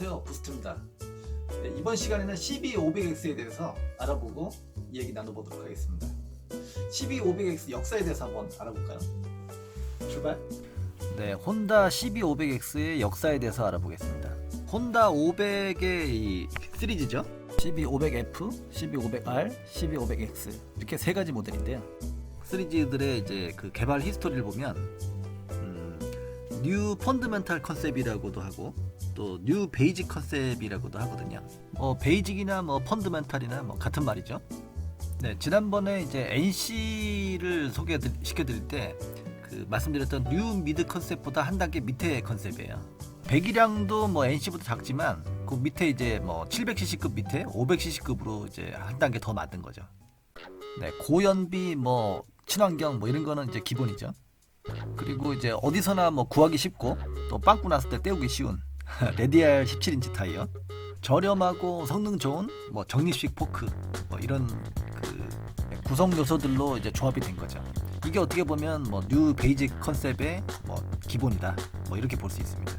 안녕하세요, 부스트입니다. 네, 이번 시간에는 CB500X에 대해서 알아보고 이야기 나눠보도록 하겠습니다. CB500X 역사에 대해서 한번 알아볼까요? 출발! 네, 혼다 CB500X의 역사에 대해서 알아보겠습니다. 혼다 500의 이 시리즈죠. CB500F, CB500R, CB500X 이렇게 세 가지 모델인데요. 시리즈들의 이제 그 개발 히스토리를 보면 뉴 펀드멘탈 컨셉이라고도 하고 또 뉴 베이직 컨셉이라고도 하거든요. 베이직이나 뭐 펀드멘탈이나 뭐 같은 말이죠. 네, 지난번에 이제 NC를 소개시켜드릴 때 그 말씀드렸던 뉴 미드 컨셉보다 한 단계 밑에 컨셉이에요. 배기량도 뭐 NC보다 작지만 그 밑에 이제 뭐 700cc급 밑에 500cc급으로 이제 한 단계 더 만든 거죠. 네, 고연비 뭐 친환경 뭐 이런 거는 이제 기본이죠. 그리고 이제 어디서나 뭐 구하기 쉽고 또 빵꾸 났을 때 떼우기 쉬운 레디알 17인치 타이어, 저렴하고 성능 좋은 뭐 적립식 포크 뭐 이런 그 구성 요소들로 이제 조합이 된 거죠. 이게 어떻게 보면 뭐 뉴 베이직 컨셉의 뭐 기본이다 뭐 이렇게 볼 수 있습니다.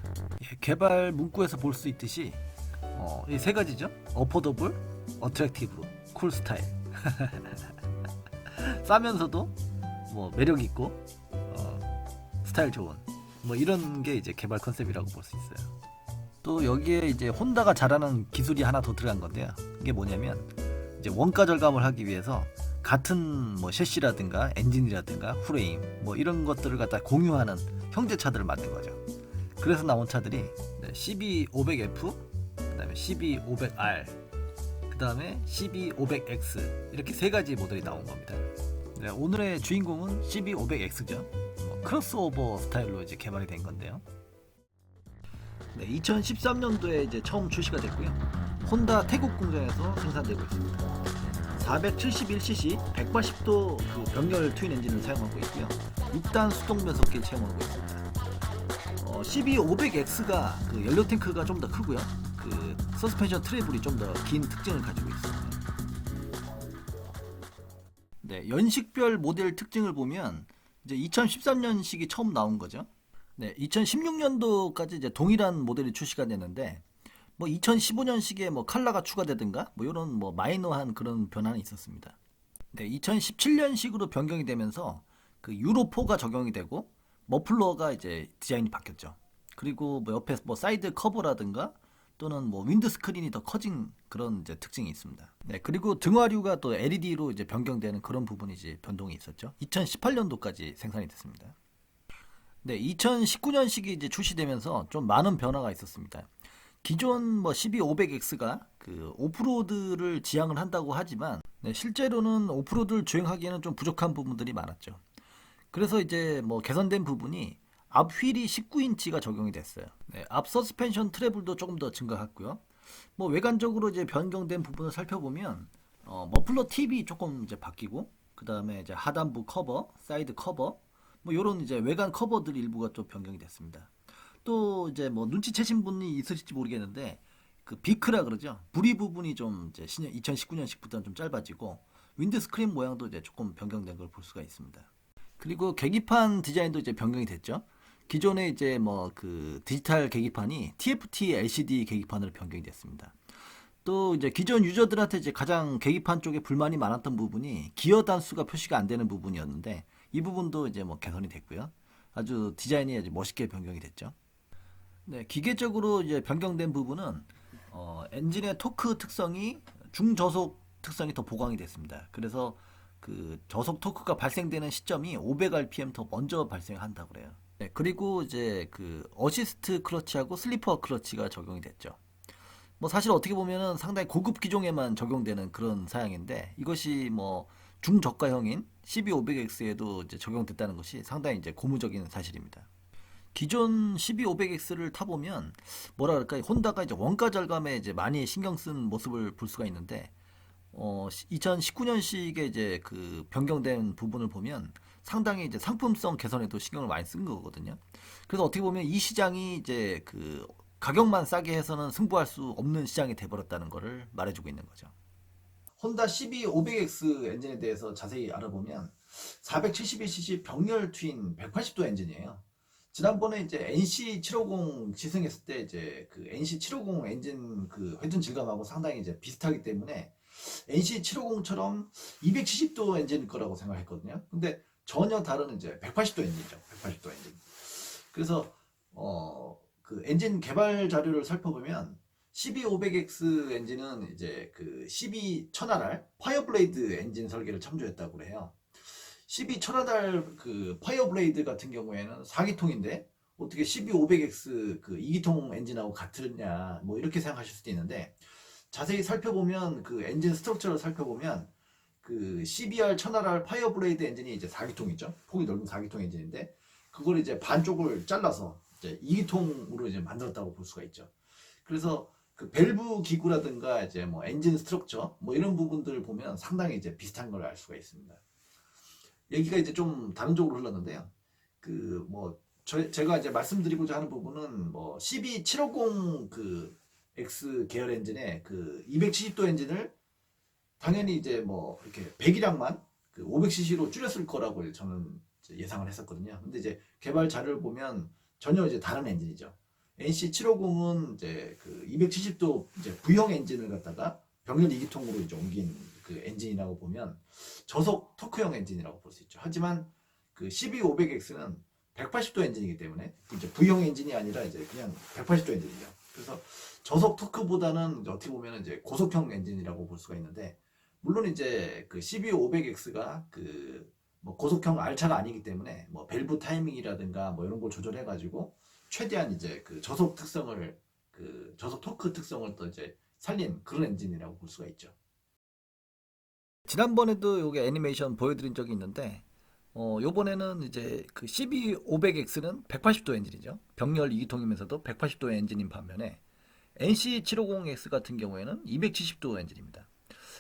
개발 문구에서 볼 수 있듯이 이 세 가지죠. 어포더블, 어트랙티브, 쿨 스타일. 싸면서도 뭐 매력 있고 스타일 좋은 뭐 이런 게 이제 개발 컨셉이라고 볼 수 있어요. 또 여기에 이제 혼다가 잘하는 기술이 하나 더 들어간 건데요. 이게 뭐냐면 이제 원가 절감을 하기 위해서 같은 뭐 셰시라든가 엔진이라든가 프레임 뭐 이런 것들을 갖다 공유하는 형제차들을 만든 거죠. 그래서 나온 차들이 CB500F, 그다음에 CB500R, 그다음에 CB500X 이렇게 세 가지 모델이 나온 겁니다. 네, 오늘의 주인공은 CB500X죠. 크로스오버 스타일로 이제 개발이 된 건데요. 네, 2013년도에 이제 처음 출시가 됐고요. 혼다 태국 공장에서 생산되고 있습니다. 471cc 180도 그 병렬 트윈 엔진을 사용하고 있고요. 6단 수동 변속기를 사용하고 있습니다. CB500X가 그 연료 탱크가 좀 더 크고요. 그 서스펜션 트래블이 좀 더 긴 특징을 가지고 있습니다. 네, 연식별 모델 특징을 보면 이제 2013년식이 처음 나온 거죠. 네, 2016년도까지 이제 동일한 모델이 출시가 됐는데 뭐 2015년식에 뭐 컬러가 추가되든가 뭐 이런 뭐 마이너한 그런 변화는 있었습니다. 네, 2017년식으로 변경이 되면서 그 유로4가 적용이 되고 머플러가 이제 디자인이 바뀌었죠. 그리고 뭐 옆에 뭐 사이드 커버라든가 또는 뭐 윈드 스크린이 더 커진 그런 이제 특징이 있습니다. 네, 그리고 등화류가 또 LED로 이제 변경되는 그런 부분이 이제 변동이 있었죠. 2018년도까지 생산이 됐습니다. 네, 2019년식이 이제 출시되면서 좀 많은 변화가 있었습니다. 기존 뭐 CB500X가 그 오프로드를 지향을 한다고 하지만 네, 실제로는 오프로드를 주행하기에는 좀 부족한 부분들이 많았죠. 그래서 이제 뭐 개선된 부분이 앞 휠이 19인치가 적용이 됐어요. 네, 앞 서스펜션 트래블도 조금 더 증가했고요. 뭐 외관적으로 이제 변경된 부분을 살펴보면 머플러 팁이 조금 이제 바뀌고 그 다음에 이제 하단부 커버, 사이드 커버 뭐 이런 이제 외관 커버들 일부가 좀 변경이 됐습니다. 또 이제 뭐 눈치채신 분이 있으실지 모르겠는데 그 비크라 그러죠. 부리 부분이 좀 이제 2019년식보다는 좀 짧아지고 윈드 스크린 모양도 이제 조금 변경된 걸 볼 수가 있습니다. 그리고 계기판 디자인도 이제 변경이 됐죠. 기존에 이제 뭐 그 디지털 계기판이 TFT LCD 계기판으로 변경이 됐습니다. 또 이제 기존 유저들한테 이제 가장 계기판 쪽에 불만이 많았던 부분이 기어 단수가 표시가 안 되는 부분이었는데 이 부분도 이제 뭐 개선이 됐고요. 아주 디자인이 아주 멋있게 변경이 됐죠. 네, 기계적으로 이제 변경된 부분은 엔진의 토크 특성이 중저속 특성이 더 보강이 됐습니다. 그래서 그 저속 토크가 발생되는 시점이 500rpm 더 먼저 발생한다고 그래요. 네, 그리고 이제 그 어시스트 클러치하고 슬리퍼 클러치가 적용이 됐죠. 뭐 사실 어떻게 보면은 상당히 고급 기종에만 적용되는 그런 사양인데 이것이 뭐 중저가형인 CB500X에도 이제 적용됐다는 것이 상당히 이제 고무적인 사실입니다. 기존 CB500X를 타보면 뭐라 그럴까 혼다가 이제 원가 절감에 이제 많이 신경 쓴 모습을 볼 수가 있는데 2019년식의 이제 그 변경된 부분을 보면 상당히 이제 상품성 개선에도 신경을 많이 쓴 거거든요. 그래서 어떻게 보면 이 시장이 이제 그 가격만 싸게 해서는 승부할 수 없는 시장이 돼버렸다는 것을 말해주고 있는 거죠. 혼다 CB500X 엔진에 대해서 자세히 알아보면 471cc 병렬 트윈 180도 엔진이에요. 지난번에 이제 NC750 시승했을 때 이제 그 NC750 엔진 그 회전 질감하고 상당히 이제 비슷하기 때문에 NC750처럼 270도 엔진일 거라고 생각했거든요. 근데 전혀 다른 이제 180도 엔진이죠. 180도 엔진. 그래서 그 엔진 개발 자료를 살펴보면 CB500X 엔진은 이제 그 CB1000RR 파이어블레이드 엔진 설계를 참조했다고 그래요. CB1000RR 그 파이어블레이드 같은 경우에는 4기통인데 어떻게 CB500X 그 2기통 엔진하고 같으냐 뭐 이렇게 생각하실 수도 있는데, 자세히 살펴보면 그 엔진 스트럭처를 살펴보면 그 CBR1000RR 파이어블레이드 엔진이 이제 4기통이죠. 폭이 넓은 4기통 엔진인데 그걸 이제 반쪽을 잘라서 이제 2기통으로 이제 만들었다고 볼 수가 있죠. 그래서 그 밸브 기구라든가 이제 뭐 엔진 스트럭처 뭐 이런 부분들을 보면 상당히 이제 비슷한 걸 알 수가 있습니다. 얘기가 이제 좀 다른 쪽으로 흘렀는데요. 그 뭐 제가 이제 말씀드리고자 하는 부분은 뭐 CB750 그 X 계열 엔진의 그 270도 엔진을 당연히 이제 뭐 이렇게 배기량만 그 500cc로 줄였을 거라고 저는 예상을 했었거든요. 근데 이제 개발 자료를 보면 전혀 이제 다른 엔진이죠. NC750은 이제 그 270도 이제 V형 엔진을 갖다가 병렬 2기통으로 이제 옮긴 그 엔진이라고 보면 저속 토크형 엔진이라고 볼 수 있죠. 하지만 그 CB500X는 180도 엔진이기 때문에 이제 V형 엔진이 아니라 이제 그냥 180도 엔진이죠. 그래서 저속 토크보다는 어떻게 보면 이제 고속형 엔진이라고 볼 수가 있는데, 물론 이제 그 CB500X가 그 뭐 고속형 R차가 아니기 때문에 뭐 밸브 타이밍이라든가 뭐 이런 걸 조절해 가지고 최대한 이제 그 저속 특성을 그 저속 토크 특성을 또 이제 살린 그런 엔진이라고 볼 수가 있죠. 지난번에도 요게 애니메이션 보여드린 적이 있는데 요번에는 이제 그 CB500X는 180도 엔진이죠. 병렬 2기통이면서도 180도 엔진인 반면에 NC750X 같은 경우에는 270도 엔진입니다.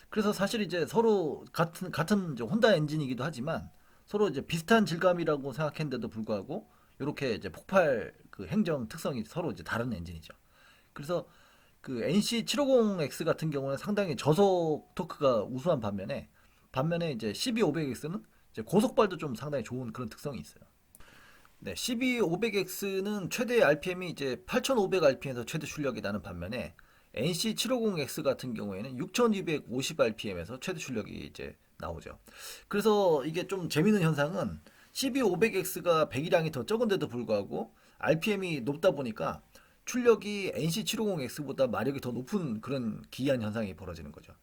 그래서 사실 이제 서로 같은 이제 혼다 엔진이기도 하지만 서로 이제 비슷한 질감이라고 생각했는데도 불구하고 이렇게 이제 폭발 그 행정 특성이 서로 이제 다른 엔진이죠. 그래서 그 NC750X 같은 경우는 상당히 저속 토크가 우수한 반면에 이제 CB500X는 이제 고속발도 좀 상당히 좋은 그런 특성이 있어요. 네, CB500X는 최대 RPM이 이제 8,500rpm에서 최대 출력이 나는 반면에 NC750X 같은 경우에는 6,250rpm에서 최대 출력이 이제 나오죠. 그래서 이게 좀 재밌는 현상은 CB500X가 배기량이 더 적은데도 불구하고 RPM이 높다 보니까 출력이 NC750X보다 마력이 더 높은 그런 기이한 현상이 벌어지는 거죠.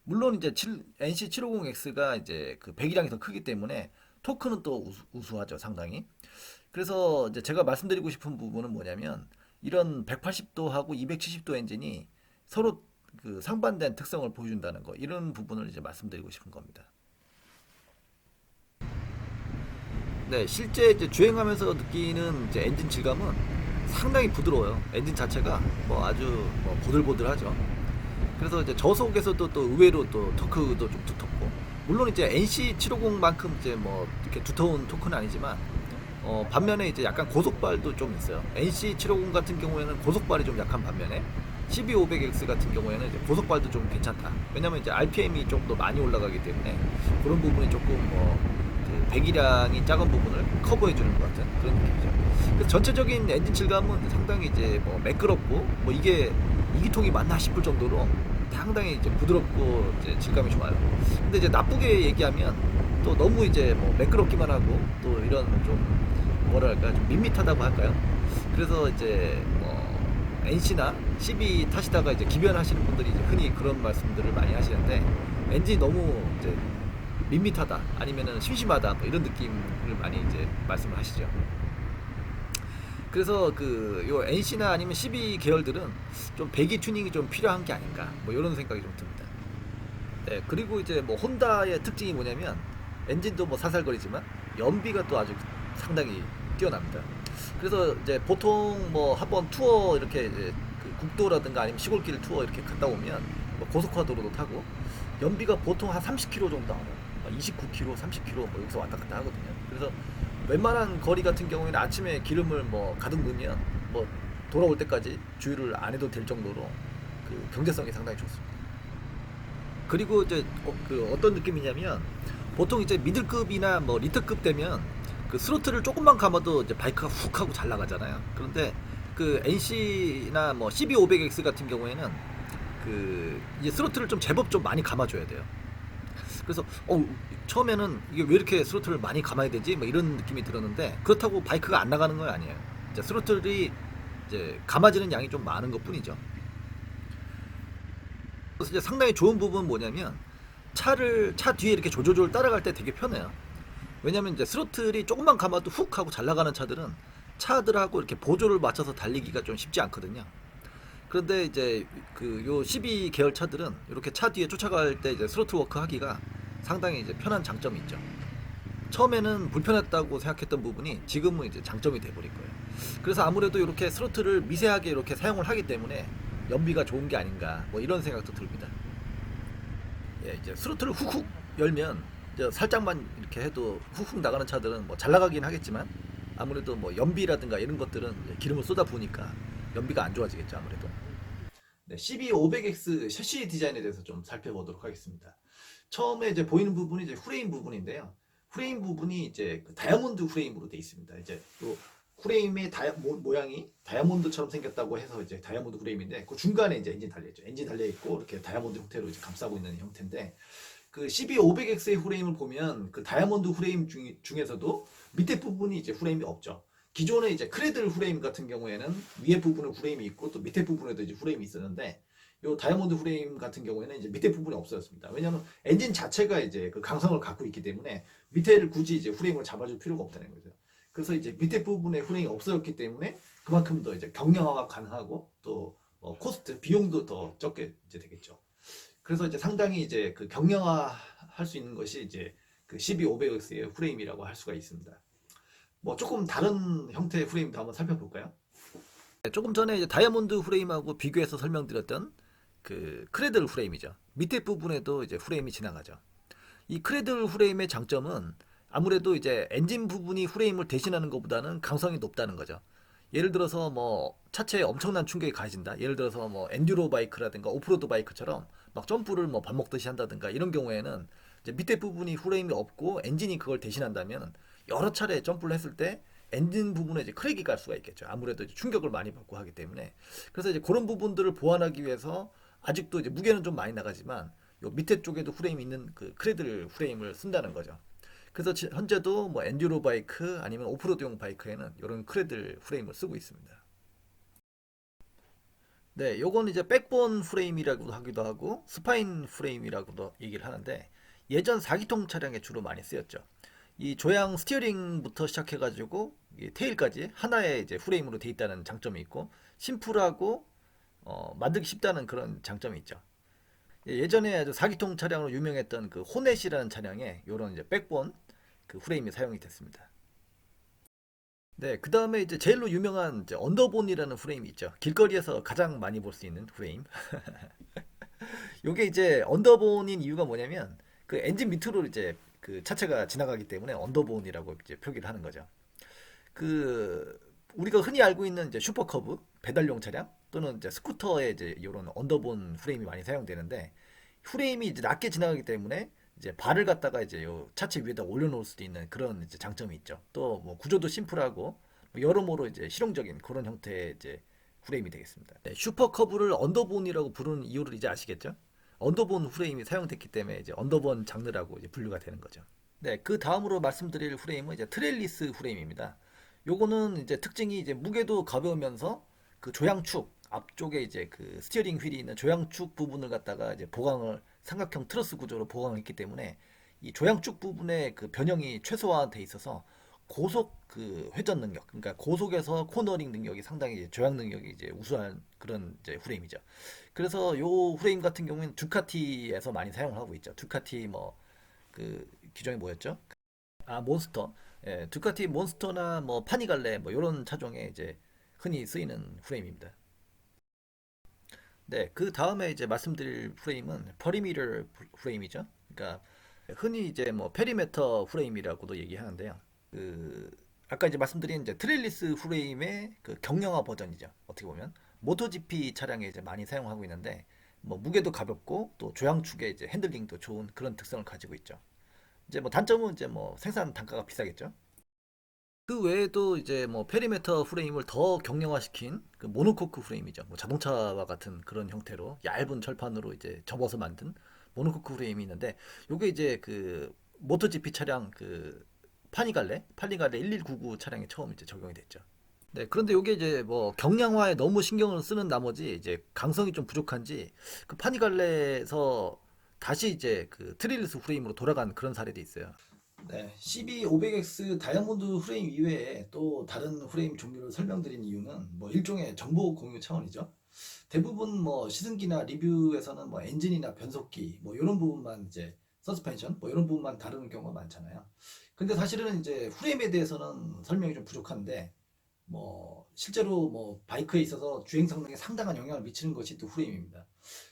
물론 이제 NC750X가 이제 그 배기량이 더 크기 때문에 토크는 또 우수하죠, 상당히. 그래서 이제 제가 말씀드리고 싶은 부분은 뭐냐면 이런 180도하고 270도 엔진이 서로 그 상반된 특성을 보여준다는 거, 이런 부분을 이제 말씀드리고 싶은 겁니다. 네, 실제 이제 주행하면서 느끼는 이제 엔진 질감은 상당히 부드러워요. 엔진 자체가 뭐 아주 뭐 보들보들하죠. 그래서 이제 저속에서도 또 의외로 또 토크도 좀 두텁고, 물론 이제 NC750만큼 이제 뭐 이렇게 두터운 토크는 아니지만 반면에 이제 약간 고속발도 좀 있어요. NC750 같은 경우에는 고속발이 좀 약한 반면에 CB500X 같은 경우에는 이제 고속발도 좀 괜찮다. 왜냐면 이제 RPM이 좀 더 많이 올라가기 때문에 그런 부분이 조금 그 배기량이 작은 부분을 커버해주는 것 같은 그런 느낌이죠. 그래서 전체적인 엔진 질감은 상당히 이제 뭐 매끄럽고 뭐 이게 2기통이 맞나 싶을 정도로 상당히 이제 부드럽고 이제 질감이 좋아요. 근데 이제 나쁘게 얘기하면 또 너무 이제 뭐 매끄럽기만 하고 또 이런 좀 뭐랄까 좀 밋밋하다고 할까요? 그래서 이제 NC나 CB 타시다가 이제 기변하시는 분들이 이제 흔히 그런 말씀들을 많이 하시는데, 엔진이 너무 이제 밋밋하다 아니면은 심심하다 뭐 이런 느낌을 많이 이제 말씀을 하시죠. 그래서 그 요 NC나 아니면 CB 계열들은 좀 배기 튜닝이 좀 필요한 게 아닌가 뭐 이런 생각이 좀 듭니다. 네, 그리고 이제 뭐 혼다의 특징이 뭐냐면 엔진도 뭐 살살거리지만 연비가 또 아주 상당히 뛰어납니다. 그래서 이제 보통 뭐 한번 투어 이렇게 이제 그 국도라든가 아니면 시골길 투어 이렇게 갔다 오면 뭐 고속화도로도 타고 연비가 보통 한 30km 정도 나와요. 29km, 30km 뭐 여기서 왔다 갔다 하거든요. 그래서 웬만한 거리 같은 경우에는 아침에 기름을 뭐 가득 넣으면 뭐 돌아올 때까지 주유를 안 해도 될 정도로 그 경제성이 상당히 좋습니다. 그리고 이제 그 어떤 느낌이냐면 보통 이제 미들급이나 뭐 리터급 되면 그 그 스로틀을 조금만 감아도 이제 바이크가 훅 하고 잘 나가잖아요. 그런데 그 NC나 뭐 CB500X 같은 경우에는 그 이제 스로틀을 좀 제법 좀 많이 감아줘야 돼요. 그래서 처음에는 이게 왜 이렇게 스로틀을 많이 감아야 되지? 뭐 이런 느낌이 들었는데 그렇다고 바이크가 안 나가는 건 아니에요. 이제 스로틀이 이제 감아지는 양이 좀 많은 것뿐이죠. 그래서 이제 상당히 좋은 부분은 뭐냐면 차 뒤에 이렇게 조조조를 따라갈 때 되게 편해요. 왜냐면 이제 스로틀이 조금만 감아도 훅 하고 잘 나가는 차들은 차들하고 이렇게 보조를 맞춰서 달리기가 좀 쉽지 않거든요. 그런데 이제 그 요 12 계열 차들은 이렇게 차 뒤에 쫓아갈 때 이제 스로틀 워크 하기가 상당히 이제 편한 장점이 있죠. 처음에는 불편했다고 생각했던 부분이 지금은 이제 장점이 돼버릴 거예요. 그래서 아무래도 이렇게 스로틀을 미세하게 이렇게 사용을 하기 때문에 연비가 좋은 게 아닌가 뭐 이런 생각도 듭니다. 예, 이제 스로틀을 훅훅 열면 이제 살짝만 이렇게 해도 훅훅 나가는 차들은 뭐 잘 나가긴 하겠지만 아무래도 뭐 연비라든가 이런 것들은 기름을 쏟아 부으니까 연비가 안 좋아지겠죠 아무래도. 네, CB500X 셔시 디자인에 대해서 좀 살펴보도록 하겠습니다. 처음에 이제 보이는 부분이 이제 프레임 부분인데요. 프레임 부분이 이제 그 다이아몬드 프레임으로 되어 있습니다. 이제 또 프레임의 모양이 다이아몬드처럼 생겼다고 해서 이제 다이아몬드 프레임인데 그 중간에 이제 엔진 달려 있죠. 엔진 달려 있고 이렇게 다이아몬드 형태로 이제 감싸고 있는 형태인데 그 CB500X의 프레임을 보면 그 다이아몬드 프레임 중에서도 밑에 부분이 이제 프레임이 없죠. 기존의 이제 크레들 프레임 같은 경우에는 위에 부분에 프레임이 있고 또 밑에 부분에도 이제 프레임이 있었는데 요 다이아몬드 프레임 같은 경우에는 이제 밑에 부분이 없어졌습니다. 왜냐하면 엔진 자체가 이제 그 강성을 갖고 있기 때문에 밑에를 굳이 이제 프레임을 잡아줄 필요가 없다는 거죠. 그래서 이제 밑에 부분에 프레임이 없어졌기 때문에 그만큼 더 이제 경량화가 가능하고 또 코스트 비용도 더 적게 이제 되겠죠. 그래서 이제 상당히 이제 그 경량화 할 수 있는 것이 이제 그 CB500X의 프레임이라고 할 수가 있습니다. 뭐 조금 다른 형태의 프레임도 한번 살펴볼까요? 조금 전에 이제 다이아몬드 프레임하고 비교해서 설명드렸던 그 크레들 프레임이죠. 밑에 부분에도 이제 프레임이 지나가죠. 이 크레들 프레임의 장점은 아무래도 이제 엔진 부분이 프레임을 대신하는 것보다는 강성이 높다는 거죠. 예를 들어서 뭐 차체에 엄청난 충격이 가해진다. 예를 들어서 뭐 엔듀로 바이크라든가 오프로드 바이크처럼 막 점프를 뭐 밥 먹듯이 한다든가 이런 경우에는 이제 밑에 부분이 프레임이 없고 엔진이 그걸 대신한다면 여러 차례 점프를 했을 때 엔진 부분에 이제 크랙이 갈 수가 있겠죠. 아무래도 이제 충격을 많이 받고 하기 때문에. 그래서 이제 그런 부분들을 보완하기 위해서 아직도 이제 무게는 좀 많이 나가지만 요 밑에 쪽에도 프레임이 있는 그 크레들 프레임을 쓴다는 거죠. 그래서 현재도 뭐 엔듀로 바이크 아니면 오프로드용 바이크에는 이런 크레들 프레임을 쓰고 있습니다. 네, 요건 이제 백본 프레임이라고 하기도 하고 스파인 프레임이라고도 얘기를 하는데 예전 4기통 차량에 주로 많이 쓰였죠. 이 조향 스티어링부터 시작해가지고 이 테일까지 하나의 이제 프레임으로 돼 있다는 장점이 있고 심플하고 만들기 쉽다는 그런 장점이 있죠. 예전에 아주 4기통 차량으로 유명했던 그 호넷이라는 차량에 이런 이제 백본 그 프레임이 사용이 됐습니다. 네, 그 다음에 이제 제일로 유명한 이제 언더본이라는 프레임이 있죠. 길거리에서 가장 많이 볼 수 있는 프레임. 요게 이제 언더본인 이유가 뭐냐면 그 엔진 밑으로 이제 그 차체가 지나가기 때문에 언더본이라고 이제 표기를 하는 거죠. 그 우리가 흔히 알고 있는 이제 슈퍼커브 배달용 차량 또는 이제 스쿠터에 이제 이런 언더본 프레임이 많이 사용되는데 프레임이 이제 낮게 지나가기 때문에 이제 발을 갖다가 이제 요 차체 위에다 올려놓을 수도 있는 그런 이제 장점이 있죠. 또 뭐 구조도 심플하고 뭐 여러모로 이제 실용적인 그런 형태의 이제 프레임이 되겠습니다. 네, 슈퍼커브를 언더본이라고 부르는 이유를 이제 아시겠죠? 언더본 프레임이 사용됐기 때문에 이제 언더본 장르라고 이제 분류가 되는 거죠. 네, 그 다음으로 말씀드릴 프레임은 이제 트렐리스 프레임입니다. 요거는 이제 특징이 이제 무게도 가벼우면서 그 조향축 앞쪽에 이제 그 스티어링 휠이 있는 조향축 부분을 갖다가 이제 보강을 삼각형 트러스 구조로 보강을 했기 때문에 이 조향축 부분의 그 변형이 최소화돼 있어서 고속 그 회전 능력, 그러니까 고속에서 코너링 능력이 상당히 이제 조향 능력이 이제 우수한 그런 이제 프레임이죠. 그래서 요 프레임 같은 경우에는 두카티에서 많이 사용을 하고 있죠. 두카티 뭐 그 기종이 뭐였죠? 아 몬스터. 예, 두카티 몬스터나 뭐 파니갈레 뭐 이런 차종에 이제 흔히 쓰이는 프레임입니다. 네, 그 다음에 이제 말씀드릴 프레임은 퍼리미터 프레임이죠. 그러니까 흔히 이제 뭐 페리메터 프레임이라고도 얘기하는데요. 그 아까 이제 말씀드린 이제 트렐리스 프레임의 그 경량화 버전이죠. 어떻게 보면 모토GP 차량에 이제 많이 사용하고 있는데 뭐 무게도 가볍고 또 조향축의 이제 핸들링도 좋은 그런 특성을 가지고 있죠. 이제 뭐 단점은 이제 뭐 생산 단가가 비싸겠죠. 그 외에도 이제 뭐 페리메터 프레임을 더 경량화시킨 그 모노코크 프레임이죠. 뭐 자동차와 같은 그런 형태로 얇은 철판으로 이제 접어서 만든 모노코크 프레임이 있는데, 요게 이제 그 모토GP 차량 그 파니갈레 1199 차량에 처음 이제 적용이 됐죠. 네, 그런데 요게 이제 뭐 경량화에 너무 신경을 쓰는 나머지 이제 강성이 좀 부족한지 그 파니갈레에서 다시 이제 그 트릴리스 프레임으로 돌아간 그런 사례도 있어요. 네, CB500X 다이아몬드 프레임 이외에 또 다른 프레임 종류를 설명드린 이유는 뭐 일종의 정보 공유 차원이죠. 대부분 뭐 시승기나 리뷰에서는 뭐 엔진이나 변속기 뭐 이런 부분만 이제 서스펜션 뭐 이런 부분만 다루는 경우가 많잖아요. 근데 사실은 이제 프레임에 대해서는 설명이 좀 부족한데, 뭐 실제로 뭐 바이크에 있어서 주행 성능에 상당한 영향을 미치는 것이 또 프레임입니다.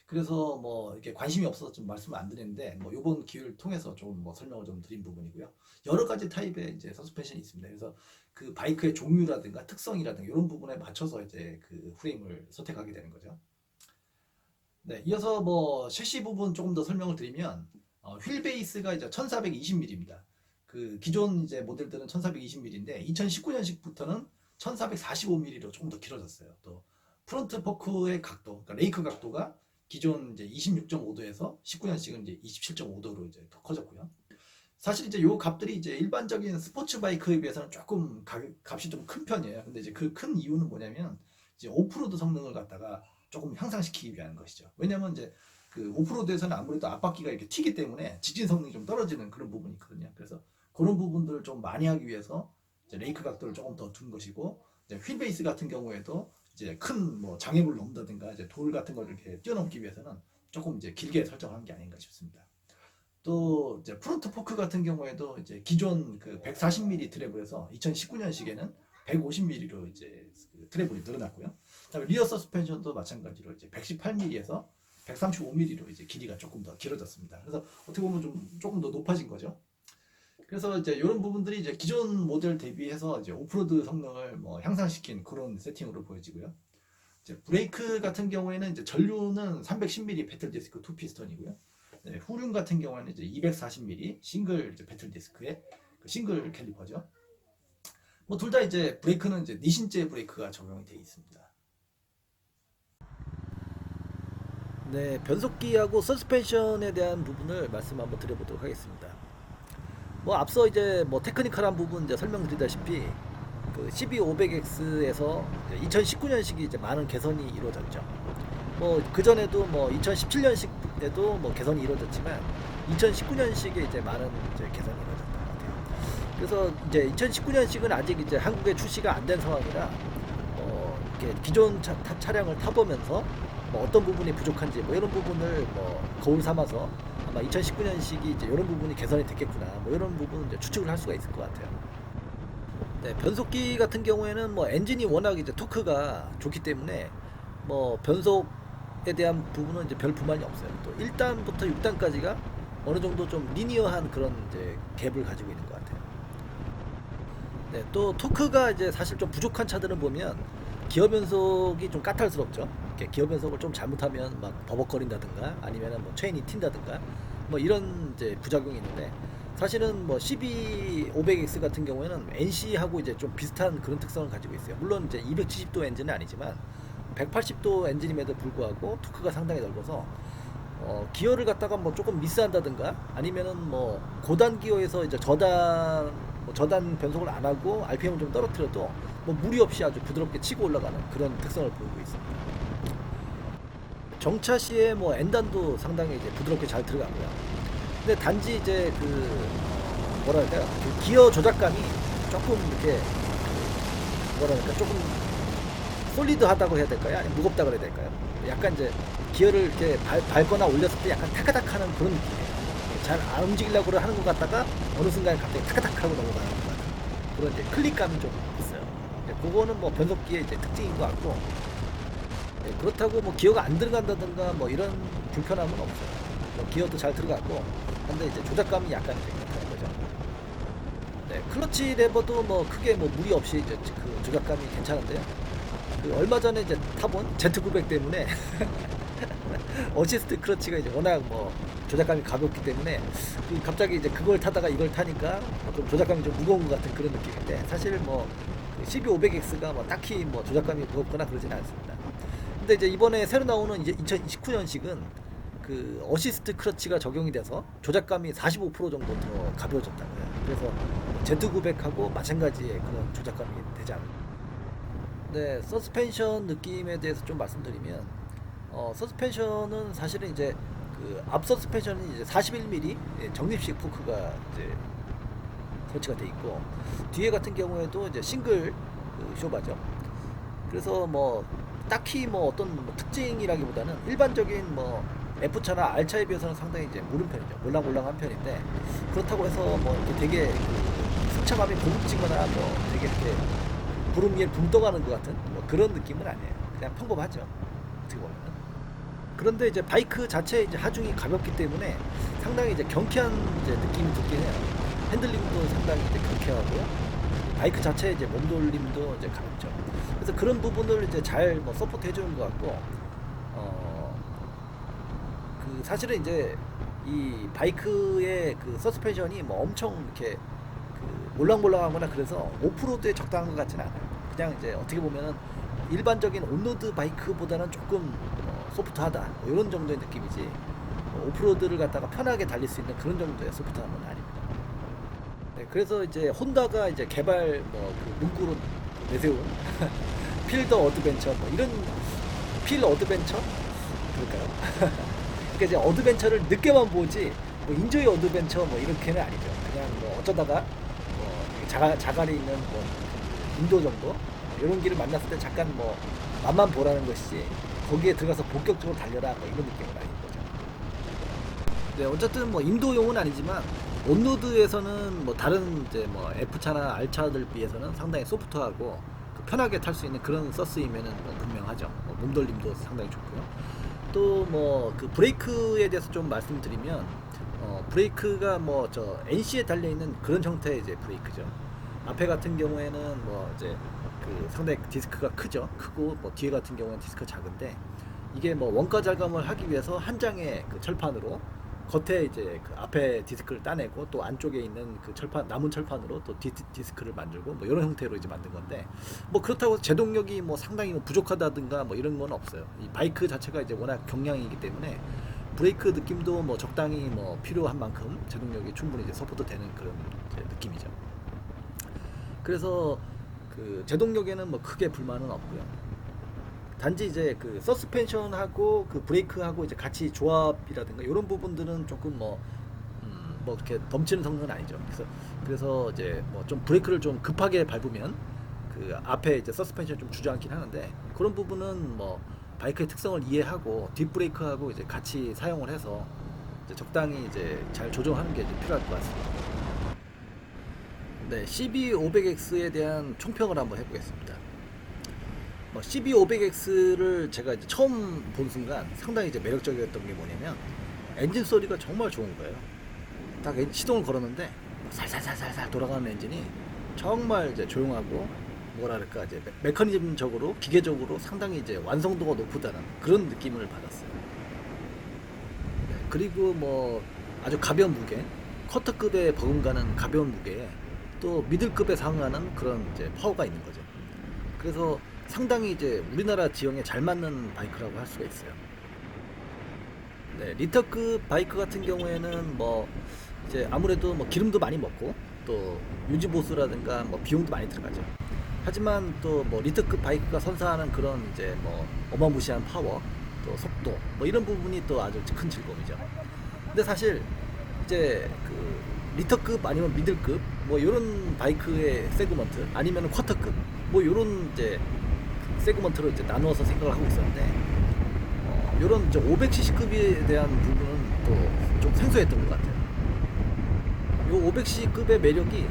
그래서 뭐 이렇게 관심이 없어서 좀 말씀을 안 드리는데, 뭐 이번 기회를 통해서 좀 뭐 설명을 좀 드린 부분이고요. 여러 가지 타입의 이제 서스펜션이 있습니다. 그래서 그 바이크의 종류라든가 특성이라든가 이런 부분에 맞춰서 이제 그 프레임을 선택하게 되는 거죠. 네, 이어서 뭐 셰시 부분 조금 더 설명을 드리면, 휠 베이스가 이제 1420mm입니다. 그 기존 이제 모델들은 1420mm인데 2019년식부터는 1445mm로 조금 더 길어졌어요. 또 프론트 포크의 각도, 그러니까 레이크 각도가 기존 이제 26.5도에서 19년식은 이제 27.5도로 이제 더 커졌고요. 사실 이제 요 값들이 이제 일반적인 스포츠 바이크에 비해서는 조금 값이 좀 큰 편이에요. 근데 이제 그 큰 이유는 뭐냐면, 이제 오프로드 성능을 갖다가 조금 향상시키기 위한 것이죠. 왜냐면 이제 그 오프로드에서는 아무래도 앞바퀴가 이렇게 튀기 때문에 지진 성능이 좀 떨어지는 그런 부분이 있거든요. 그래서 그런 부분들을 좀 많이 하기 위해서 이제 레이크 각도를 조금 더 둔 것이고, 이제 휠 베이스 같은 경우에도 이제 큰 뭐 장애물을 넘다든가 이제 돌 같은 걸 이렇게 뛰어넘기 위해서는 조금 이제 길게 설정한 게 아닌가 싶습니다. 또 이제 프론트 포크 같은 경우에도 이제 기존 그 140mm 트래블에서 2019년식에는 150mm로 이제 그 트래블이 늘어났고요. 그다음에 리어 서스펜션도 마찬가지로 이제 118mm에서 135mm로 이제 길이가 조금 더 길어졌습니다. 그래서 어떻게 보면 좀 조금 더 높아진 거죠. 그래서 이제 이런 부분들이 이제 기존 모델 대비해서 이제 오프로드 성능을 뭐 향상시킨 그런 세팅으로 보여지고요. 이제 브레이크 같은 경우에는 이제 전류는 310mm 배틀 디스크 투 피스톤이고요. 네, 후륜 같은 경우에는 이제 240mm 싱글 이제 배틀 디스크의 그 싱글 캘리퍼죠. 뭐 둘 다 이제 브레이크는 이제 니신제 브레이크가 적용이 되어 있습니다. 네, 변속기하고 서스펜션에 대한 부분을 말씀 한번 드려보도록 하겠습니다. 뭐 앞서 이제 뭐 테크니컬한 부분 이제 설명드리다시피 그 CB500X에서 2019년식이 이제 많은 개선이 이루어졌죠. 뭐 그전에도 뭐 2017년식에도 뭐 개선이 이루어졌지만 2019년식에 이제 많은 이제 개선이 이루어졌던 것 같아요. 그래서 이제 2019년식은 아직 이제 한국에 출시가 안 된 상황이라 이렇게 기존 차량을 타보면서 뭐 어떤 부분이 부족한지 뭐 이런 부분을 뭐 거울 삼아서 아마 2019년식이 이제 이런 부분이 개선이 됐겠구나 뭐 이런 부분은 이제 추측을 할 수가 있을 것 같아요. 네, 변속기 같은 경우에는 뭐 엔진이 워낙 이제 토크가 좋기 때문에 뭐 변속에 대한 부분은 이제 별 불만이 없어요. 또 1단부터 6단까지가 어느 정도 좀 리니어한 그런 이제 갭을 가지고 있는 것 같아요. 네, 또 토크가 이제 사실 좀 부족한 차들은 보면 기어 변속이 좀 까탈스럽죠. 이렇게 기어 변속을 좀 잘못하면 막 버벅거린다든가 아니면은 뭐 체인이 튄다든가 뭐 이런 이제 부작용이 있는데, 사실은 뭐 CB500X 같은 경우에는 NC하고 이제 좀 비슷한 그런 특성을 가지고 있어요. 물론 이제 270도 엔진은 아니지만 180도 엔진임에도 불구하고 토크가 상당히 넓어서 기어를 갖다가 뭐 조금 미스한다든가 아니면은 뭐 고단 기어에서 이제 저단 변속을 안 하고 RPM을 좀 떨어뜨려도 뭐 무리 없이 아주 부드럽게 치고 올라가는 그런 특성을 보이고 있습니다. 정차 시에 뭐 N단도 상당히 이제 부드럽게 잘 들어가고요. 근데 단지 이제 그 뭐랄까요, 그 기어 조작감이 조금 이렇게 뭐랄까 조금 솔리드하다고 해야 될까요? 아니면 무겁다고 해야 될까요? 약간 이제 기어를 이렇게 밟거나 올렸을 때 약간 타카닥하는 그런 느낌이에요. 잘 안 움직이려고 하는 것 같다가 어느 순간 갑자기 타카닥하고 넘어가는 것 같은 그런 이제 클릭감이 좀 있어요. 그거는 뭐 변속기의 이제 특징인 것 같고, 그렇다고 뭐 기어가 안 들어간다든가 뭐 이런 불편함은 없어요. 뭐 기어도 잘 들어가고 한데 이제 조작감이 약간 이제 그렇다는 거죠. 네, 클러치 레버도 뭐 크게 뭐 무리 없이 이제 그 조작감이 괜찮은데요. 그 얼마 전에 이제 타본 Z900 때문에 어시스트 크러치가 이제 워낙 뭐 조작감이 가볍기 때문에 갑자기 이제 그걸 타다가 이걸 타니까 좀 조작감이 좀 무거운 것 같은 그런 느낌인데, 사실 뭐 12500X가 뭐 딱히 뭐 조작감이 무겁거나 그러지는 않습니다. 근데 이제 이번에 새로 나오는 이제 2019년식은 그 어시스트 크러치가 적용이 돼서 조작감이 45% 정도 더 가벼워졌다고요. 그래서 Z900하고 마찬가지의 그런 조작감이 되지 않을까. 네, 서스펜션 느낌에 대해서 좀 말씀드리면, 서스펜션은 사실은 이제 그 앞 서스펜션은 이제 41mm 정립식 포크가 이제 설치가 돼 있고, 뒤에 같은 경우에도 이제 싱글 그 쇼바죠. 그래서 뭐 딱히 뭐 어떤 뭐 특징이라기보다는 일반적인 뭐 F차나 R차에 비해서는 상당히 이제 무른 편이죠. 몰랑몰랑한 편인데, 그렇다고 해서 뭐 이렇게 되게 그 승차감이 고급지거나 뭐 되게 이렇게 구름 위에 붕 떠가는 것 같은 뭐 그런 느낌은 아니에요. 그냥 평범하죠, 어떻게 보면은. 그런데 이제 바이크 자체 이제 하중이 가볍기 때문에 상당히 이제 경쾌한 이제 느낌이 들긴 해요. 핸들링도 상당히 이제 경쾌하고, 바이크 자체 이제 몸돌림도 이제 가볍죠. 그래서 그런 부분을 이제 잘 뭐 서포트 해주는 것 같고, 그 사실은 이제 이 바이크의 그 서스펜션이 뭐 엄청 이렇게 그 몰랑몰랑하거나 그래서 오프로드에 적당한 것 같지는 않아요. 그냥 이제 어떻게 보면은 일반적인 온로드 바이크보다는 조금 소프트하다 뭐 이런 정도의 느낌이지, 오프로드를 갖다가 편하게 달릴 수 있는 그런 정도의 소프트함은 아닙니다. 네, 그래서 이제 혼다가 이제 개발 뭐그 문구로 내세운 필더 어드벤처 뭐 이런, 필 어드벤처 그럴까요? 그러니까 이제 어드벤처를 늦게만 보지 뭐 인조이 어드벤처 뭐 이렇게는 아니죠. 그냥 뭐 어쩌다가 뭐 자갈이 있는 뭐 인도 정도 이런 길을 만났을 때 잠깐 뭐 맛만 보라는 것이지, 거기에 들어가서 본격적으로 달려라 뭐 이런 느낌은 아닌 거죠. 네, 어쨌든 뭐 인도용은 아니지만 온로드에서는 뭐 다른 이제 뭐 F차나 R차들 비해서는 상당히 소프트하고 편하게 탈 수 있는 그런 서스이면은 뭐 분명하죠. 뭐 몸돌림도 상당히 좋고요. 또 뭐 그 브레이크에 대해서 좀 말씀드리면, 브레이크가 뭐 저 NC에 달려 있는 그런 형태의 이제 브레이크죠. 앞에 같은 경우에는 뭐 이제 그 상당히 디스크가 크고, 뭐 뒤에 같은 경우는 디스크가 작은데, 이게 뭐 원가 절감을 하기 위해서 한 장의 그 철판으로 겉에 이제 그 앞에 디스크를 따내고, 또 안쪽에 있는 그 철판, 남은 철판으로 또 디스크를 만들고 뭐 이런 형태로 이제 만든 건데, 뭐 그렇다고 제동력이 뭐 상당히 뭐 부족하다든가 뭐 이런 건 없어요. 이 바이크 자체가 이제 워낙 경량이기 때문에 브레이크 느낌도 뭐 적당히 뭐 필요한 만큼 제동력이 충분히 이제 서포트 되는 그런 이제 느낌이죠. 그래서 그 제동력에는 뭐 크게 불만은 없고요. 단지 이제 그 서스펜션하고 그 브레이크하고 이제 같이 조합이라든가 이런 부분들은 조금 뭐 이렇게 넘치는 성능은 아니죠. 그래서 이제 뭐 좀 브레이크를 좀 급하게 밟으면 그 앞에 이제 서스펜션 좀 주저앉긴 하는데, 그런 부분은 뭐 바이크의 특성을 이해하고 뒷브레이크하고 이제 같이 사용을 해서 이제 적당히 이제 잘 조정하는 게 이제 필요할 것 같습니다. 네, CB500X에 대한 총평을 한번 해보겠습니다. 뭐 CB500X를 제가 이제 처음 본 순간 상당히 이제 매력적이었던 게 뭐냐면, 엔진 소리가 정말 좋은 거예요. 딱 시동을 걸었는데 살살살살살 돌아가는 엔진이 정말 이제 조용하고, 뭐랄까 이제 메커니즘적으로 기계적으로 상당히 이제 완성도가 높다는 그런 느낌을 받았어요. 네, 그리고 뭐 아주 가벼운 무게, 쿼터급에 버금가는 가벼운 무게에 또 미들급에 상응하는 그런 이제 파워가 있는 거죠. 그래서 상당히 이제 우리나라 지형에 잘 맞는 바이크라고 할 수가 있어요. 네, 리터급 바이크 같은 경우에는 뭐 이제 아무래도 뭐 기름도 많이 먹고, 또 유지 보수라든가 뭐 비용도 많이 들어가죠. 하지만 또 뭐 리터급 바이크가 선사하는 그런 이제 뭐 어마무시한 파워, 또 속도 뭐 이런 부분이 또 아주 큰 즐거움이죠. 근데 사실 이제 그 리터급 아니면 미들급 뭐 이런 바이크의 세그먼트, 아니면 쿼터급 뭐 이런 이제 세그먼트로 이제 나누어서 생각을 하고 있었는데, 이런 500cc급에 대한 부분은 또 좀 생소했던 것 같아요. 이 500cc급의 매력이,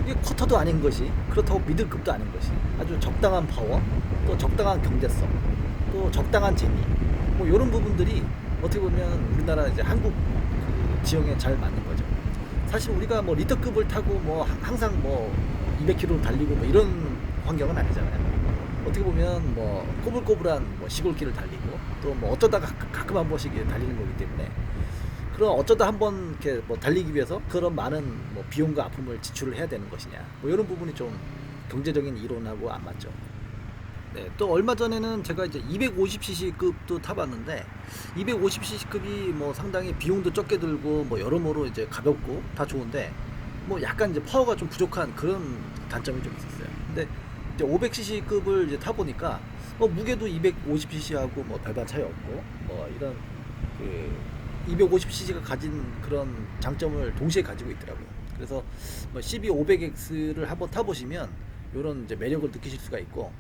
이게 쿼터도 아닌 것이, 그렇다고 미들급도 아닌 것이, 아주 적당한 파워, 또 적당한 경제성, 또 적당한 재미, 뭐 이런 부분들이 어떻게 보면 우리나라 이제 한국 그 지형에 잘 맞는 거죠. 사실 우리가 뭐 리터급을 타고 뭐 항상 뭐 200km 달리고 뭐 이런 환경은 아니잖아요. 어떻게 보면 뭐 꼬불꼬불한 뭐 시골길을 달리고, 또 뭐 어쩌다가 가끔 한 번씩 달리는 거기 때문에 그런 어쩌다 한번 이렇게 뭐 달리기 위해서 그런 많은 뭐 비용과 아픔을 지출을 해야 되는 것이냐 뭐 이런 부분이 좀 경제적인 이론하고 안 맞죠. 네, 또 얼마 전에는 제가 이제 250cc급도 타봤는데 250cc급이 뭐 상당히 비용도 적게 들고 뭐 여러모로 이제 가볍고 다 좋은데 뭐 약간 이제 파워가 좀 부족한 그런 단점이 좀 있었어요. 근데 이제 500cc급을 이제 타보니까 뭐 무게도 250cc하고 뭐 별반 차이 없고 뭐 이런 그 250cc가 가진 그런 장점을 동시에 가지고 있더라고요. 그래서 뭐 CB500X를 한번 타보시면 이런 이제 매력을 느끼실 수가 있고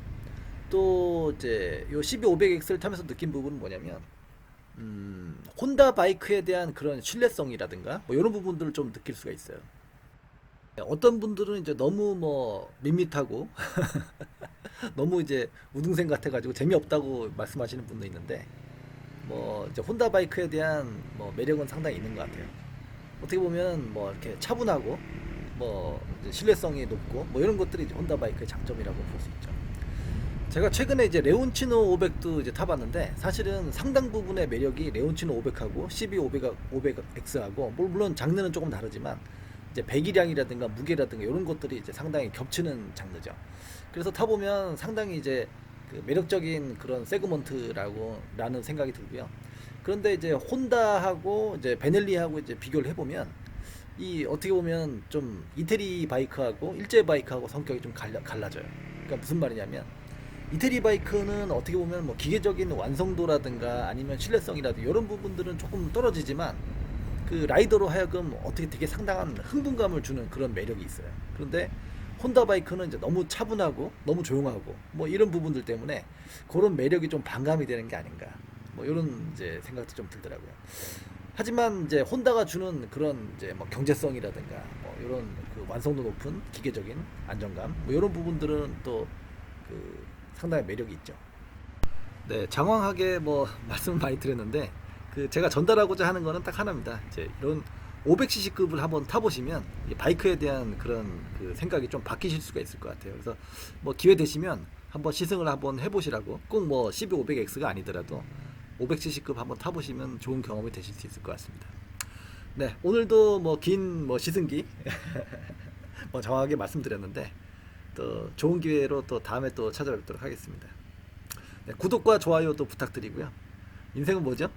또 이제 요 CB500X를 타면서 느낀 부분은 뭐냐면 혼다 바이크에 대한 그런 신뢰성이라든가 뭐 이런 부분들을 좀 느낄 수가 있어요. 어떤 분들은 이제 너무 뭐 밋밋하고 너무 이제 우등생 같아가지고 재미없다고 말씀하시는 분도 있는데 뭐 이제 혼다 바이크에 대한 뭐 매력은 상당히 있는 것 같아요. 어떻게 보면 뭐 이렇게 차분하고 뭐 이제 신뢰성이 높고 뭐 이런 것들이 이제 혼다 바이크의 장점이라고 볼 수 있죠. 제가 최근에 이제 레온치노 500도 이제 타봤는데 사실은 상당 부분의 매력이 레온치노 500하고 CB500X하고 물론 장르는 조금 다르지만 이제 배기량이라든가 무게라든가 이런 것들이 이제 상당히 겹치는 장르죠. 그래서 타보면 상당히 이제 그 매력적인 그런 세그먼트라는 생각이 들고요. 그런데 이제 혼다하고 이제 베넬리하고 이제 비교를 해보면 이 어떻게 보면 좀 이태리 바이크하고 일제 바이크하고 성격이 좀 갈라져요. 그러니까 무슨 말이냐면 이태리 바이크는 어떻게 보면 뭐 기계적인 완성도라든가 아니면 신뢰성이라든가 이런 부분들은 조금 떨어지지만 그 라이더로 하여금 어떻게 되게 상당한 흥분감을 주는 그런 매력이 있어요. 그런데 혼다 바이크는 이제 너무 차분하고 너무 조용하고 뭐 이런 부분들 때문에 그런 매력이 좀 반감이 되는 게 아닌가 뭐 이런 이제 생각도 좀 들더라고요. 하지만 이제 혼다가 주는 그런 이제 뭐 경제성이라든가 뭐 이런 그 완성도 높은 기계적인 안정감 뭐 이런 부분들은 또 그 상당히 매력이 있죠. 네, 장황하게 뭐 말씀을 많이 드렸는데 그 제가 전달하고자 하는 거는 딱 하나입니다. 이제 이런 500cc급을 한번 타보시면 이 바이크에 대한 그런 그 생각이 좀 바뀌실 수가 있을 것 같아요. 그래서 뭐 기회 되시면 한번 시승을 한번 해보시라고 꼭 뭐 CB500X가 아니더라도 500cc급 한번 타보시면 좋은 경험이 되실 수 있을 것 같습니다. 네, 오늘도 뭐 긴 뭐 시승기 뭐 정확하게 말씀드렸는데 또 좋은 기회로 또 다음에 또 찾아뵙도록 하겠습니다. 네, 구독과 좋아요 또 부탁드리고요. 인생은 뭐죠?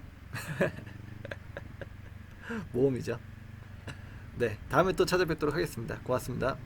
모험이죠. 네, 다음에 또 찾아뵙도록 하겠습니다. 고맙습니다.